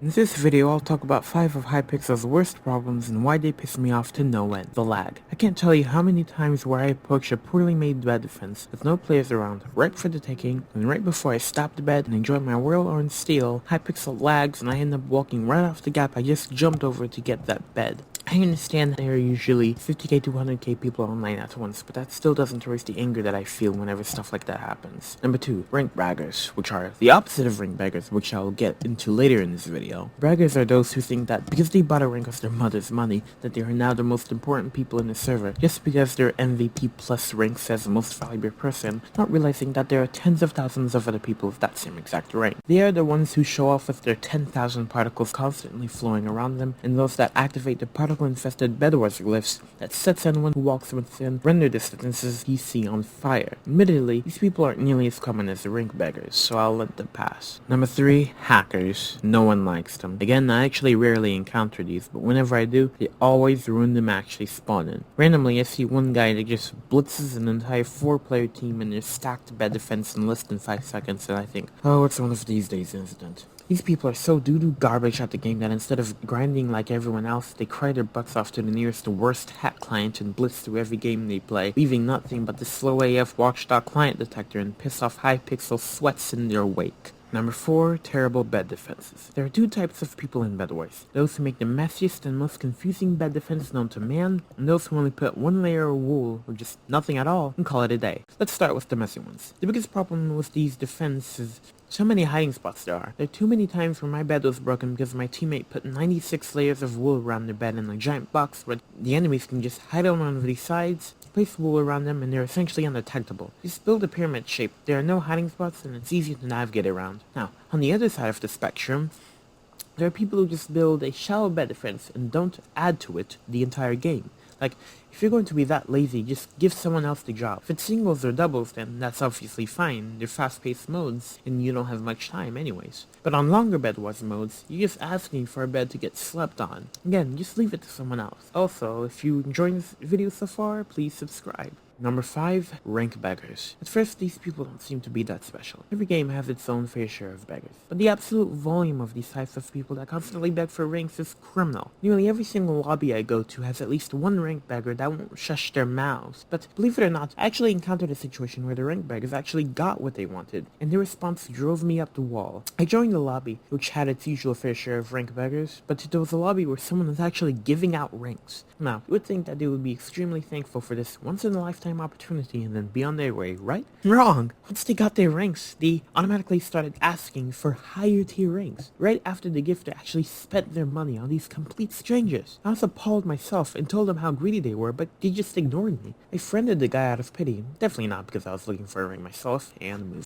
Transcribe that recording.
In this video, I'll talk about 5 of Hypixel's worst problems and why they piss me off to no end. The lag. I can't tell you how many times where I approach a poorly made bed defense with no players around, ripe for the taking, and right before I stop the bed and enjoy my well-earned steal, Hypixel lags and I end up walking right off the gap I just jumped over to get that bed. I understand there are usually 50k to 100k people online at once, but that still doesn't erase the anger that I feel whenever stuff like that happens. Number 2. Rank braggers, which are the opposite of rank beggars, which I'll get into later in this video. Braggers are those who think that because they bought a rank with their mother's money, that they are now the most important people in the server, just because their MVP plus rank says the most valuable person, not realizing that there are tens of thousands of other people with that same exact rank. They are the ones who show off with their 10,000 particles constantly flowing around them, and those that activate the particle-infested Bedwars glyphs that sets anyone who walks within render distances DC on fire. Admittedly, these people aren't nearly as common as the rank beggars, so I'll let them pass. Number 3. Hackers. No one likes them. Again, I actually rarely encounter these, but whenever I do, they always ruin them actually spawning. Randomly, I see one guy that just blitzes an entire 4-player team in their stacked bed defense in less than 5 seconds, and I think, oh, it's one of these days incident. These people are so doo-doo garbage at the game that instead of grinding like everyone else, they cry their butts off to the nearest worst hack client and blitz through every game they play, leaving nothing but the slow AF watchdog client detector and piss off Hypixel sweats in their wake. Number 4. Terrible bed defenses. There are 2 types of people in Bedwars. Those who make the messiest and most confusing bed defense known to man, and those who only put 1 layer of wool, or just nothing at all, and call it a day. Let's start with the messy ones. The biggest problem with these defenses is so many hiding spots there are. There are too many times where my bed was broken because my teammate put 96 layers of wool around their bed in a giant box where the enemies can just hide on one of these sides, place wool around them, and they're essentially undetectable. Just build a pyramid shape. There are no hiding spots and it's easy to navigate around. Now, on the other side of the spectrum, there are people who just build a shallow bed defense and don't add to it the entire game. Like, if you're going to be that lazy, just give someone else the job. If it's singles or doubles, then that's obviously fine. They're fast-paced modes, and you don't have much time anyways. But on longer Bedwars modes, you're just asking for a bed to get slept on. Again, just leave it to someone else. Also, if you enjoyed this video so far, please subscribe. Number 5. Rank beggars. At first, these people don't seem to be that special. Every game has its own fair share of beggars. But the absolute volume of these types of people that constantly beg for ranks is criminal. Nearly every single lobby I go to has at least one rank beggar that won't shush their mouths. But believe it or not, I actually encountered a situation where the rank beggars actually got what they wanted, and their response drove me up the wall. I joined the lobby, which had its usual fair share of rank beggars, but there was a lobby where someone was actually giving out ranks. Now, you would think that they would be extremely thankful for this once-in-a-lifetime opportunity and then be on their way, right? Wrong! Once they got their ranks, they automatically started asking for higher tier ranks. Right after the gifter actually spent their money on these complete strangers. I was appalled myself and told them how greedy they were, but they just ignored me. I friended the guy out of pity. Definitely not because I was looking for a rank myself, and moved.